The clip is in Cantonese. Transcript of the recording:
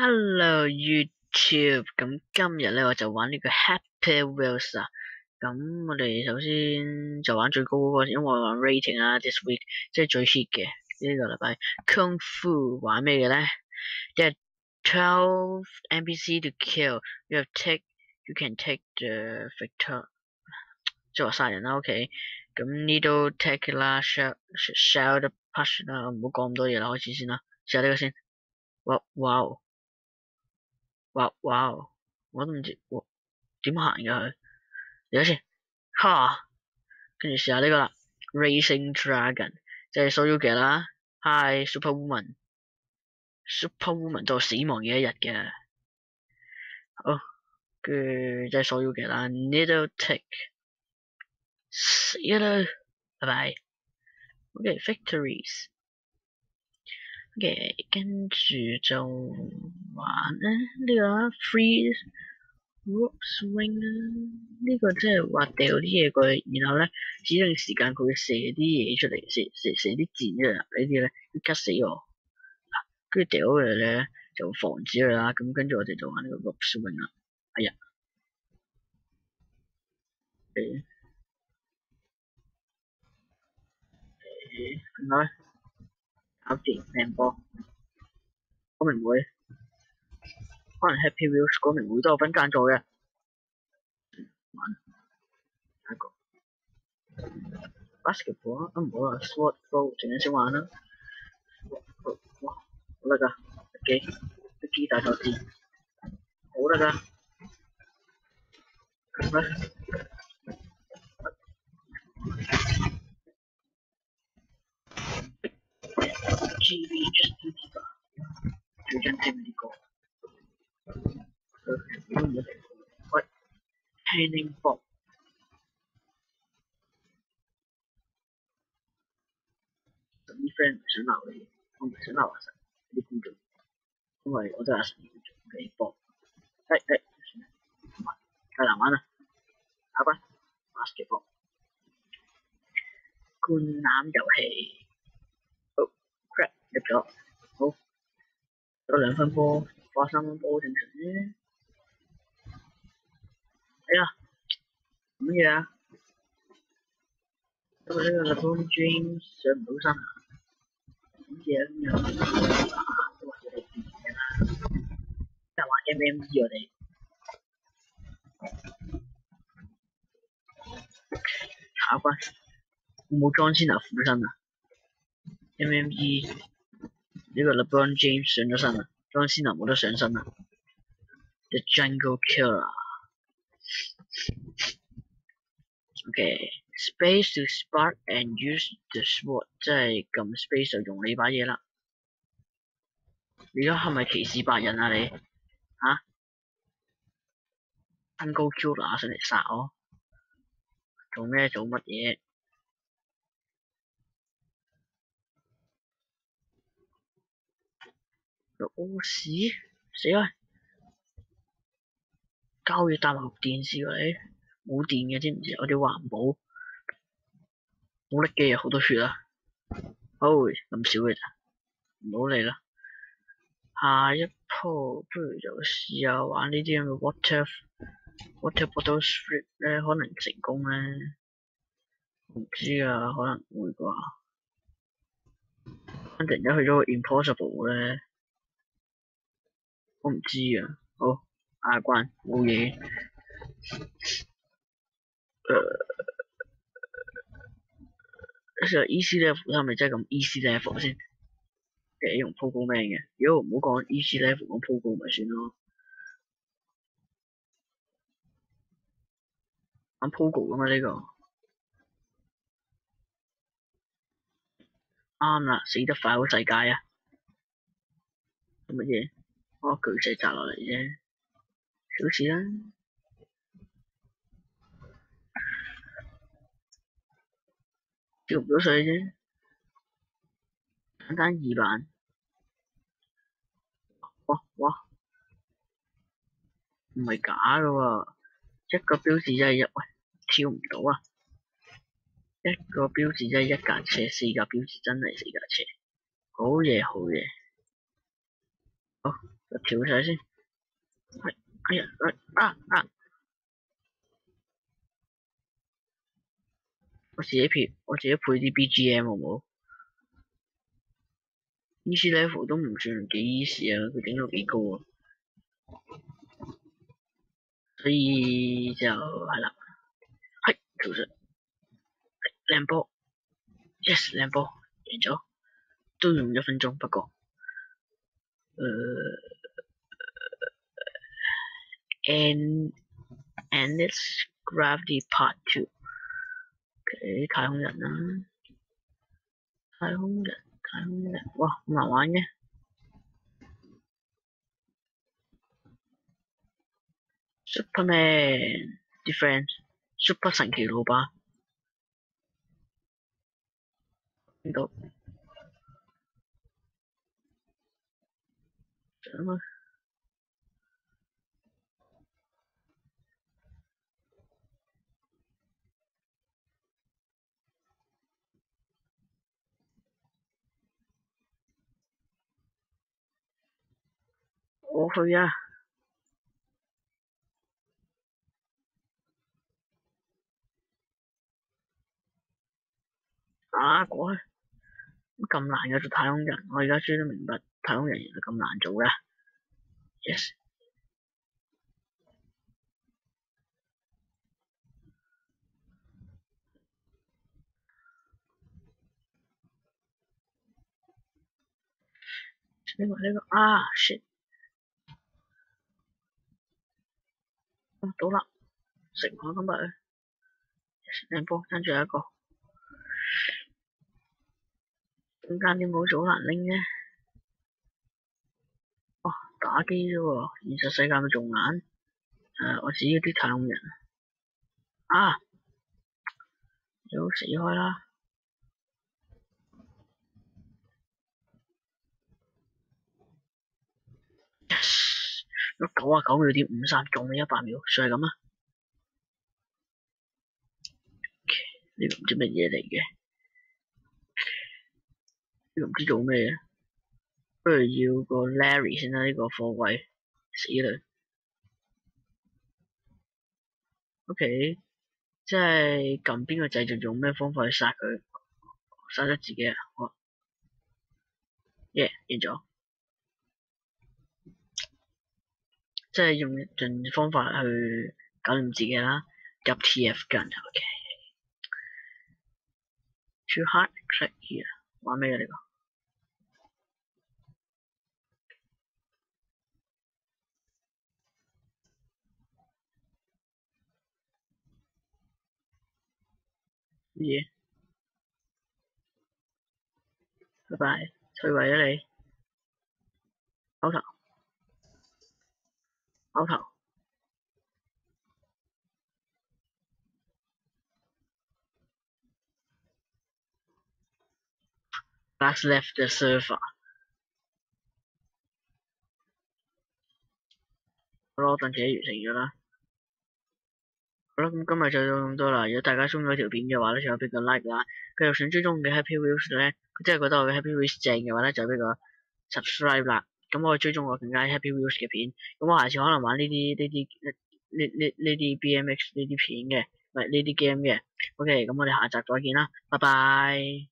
Hello YouTube，咁今日咧我就玩呢個 Happy Wheels 啊。咁我哋首先就玩最高嗰個，因為我玩 rating 啊 ，this week 即係最 hit 嘅呢個禮拜。Kung Fu 玩咩嘅咧？ There are 12 NPC to kill. You can take the victor， 即係話殺人啦。OK， 咁 Needle take 啦 ，shell the push 啦，唔好講咁多嘢啦，開始先啦。試下呢個先。哇，我都唔知點行㗎佢。嚟咗先，跟住試下呢個啦 ，Racing Dragon， 即係 Soyuki 啦 ，Hi Superwoman 到死亡嘅一日嘅。好，跟住即係 Soyuki 啦 ，Needle Tick， 死啦，拜拜。OK Victories。OK， 跟住就玩咧呢個 Free Rope Swing 呢個即係話掉啲嘢過去，然後咧指定時間佢會射啲嘢出嚟，射啲箭出嚟，呢啲咧要吉死我。跟住掉咗佢咧就防止佢啦。咁跟住我哋就玩呢個 Rope Swing 啦。哎呀，唔該，搞掂靚波。嗰名會可能 Happy Wheels 嗰名會都有份贊助嘅。玩下一個 basketball 唔好啦 ，sword throw 陣間先玩啦。哇，好得㗎，一機大手指，好得㗎。咁咧，GB just 最真正呢個，喂 ，Hanging Ball。啲 friend 唔想鬧你，我唔想鬧阿神啲觀眾，因為我都係阿神嘅觀眾嘅波。算啦，太難玩啦。下一關 basketball 灌籃遊戲。好 crap 入咗，好有2分波，花3分波正常啫。哎呀，乜嘢啊？因為呢個 LeBron James 上唔到身啊！乜嘢咁樣都話要你變嘅啦，即係玩 MME 我哋。下一關冇裝先啊，附身啊 ！MME 呢個 LeBron James 上咗身啦，裝先啊冇得上身啦。The Jungle Killer。OK，space to spark and use the sword， 即係撳 space 就用你把嘢啦。你而家係咪歧視白人啊你？嚇？Jungle Killer 上嚟殺我，做咩做乜嘢？屙屎死啦！膠要搭埋電視喎你，冇電嘅知唔知？我哋環保，冇力嘅好多血啊！咁少嘅咋，唔好嚟啦。下一鋪不如就試下玩呢啲咁嘅 water bottle strip 咧，可能成功咧，唔知啊，可能會啩。突然間去咗個 impossible 咧，我唔知啊。好，下一關冇嘢。easy level 係咪真係咁 easy level 先？用 Pogo Man 嘅，如果唔好講 easy level， 講 Pogo 咪算咯。玩 Pogo 㗎嘛呢個。啱啦，死得快好世界啊！做乜嘢？巨石砸落嚟啫，小事啦。跳唔到水啫，簡單2版。哇，唔係假㗎喎，一個標誌真係喂跳唔到啊！一個標誌真係1架車，4架標誌真係4架車，好嘢。好，跳晒先。哎呀，我自己配啲 BGM 好冇？easy level 都唔算幾 easy 啊，佢頂到幾高啊，所以就係啦，係跳實靚波 ，yes 靚波，贏咗，都用1分鐘，不過and let's gravity part 2。OK， 太空人啦，太空人，哇咁難玩嘅。Superman Defense，Super 神奇老爸，呢度上啊！我去啊！過去咁難嘅做太空人，我而家終於都明白太空人原來咁難做嘅。Yes。呢個shit，到啦，食我今日靚波，跟住有一個中間啲帽好難拎嘅。打機啫喎，現實世界咪仲難？我指嗰啲太空人你好死開啦！Yes， 99秒點53，中你100秒，算係咁啊！呢個唔知乜嘢嚟嘅，呢個唔知做咩嘅，不如要個 Larry 先啦，呢個貨櫃死啦。OK， 即係撳邊個掣就用咩方法去殺佢，殺得自己啊！贏咗，即係用盡方法去搞掂自己啦。WTF gun，OK。Too hard, click here。玩咩啊呢個？嘢，拜拜，退位啊你，口頭。Last left the server。好啦，我陣寫完成咗啦。好啦，咁今日就到咁多啦。如果大家中意嗰條片嘅話咧，就俾個 like 啦。繼續想追蹤我嘅 Happy Wheels 咧，佢真係覺得我嘅 Happy Wheels 正嘅話咧，就俾個 subscribe 啦。咁可以追蹤我更加 Happy Wheels 嘅片。咁我下次可能玩呢啲BMX 呢啲片嘅，唔係呢啲 game 嘅。OK，咁我哋下集再見啦，拜拜。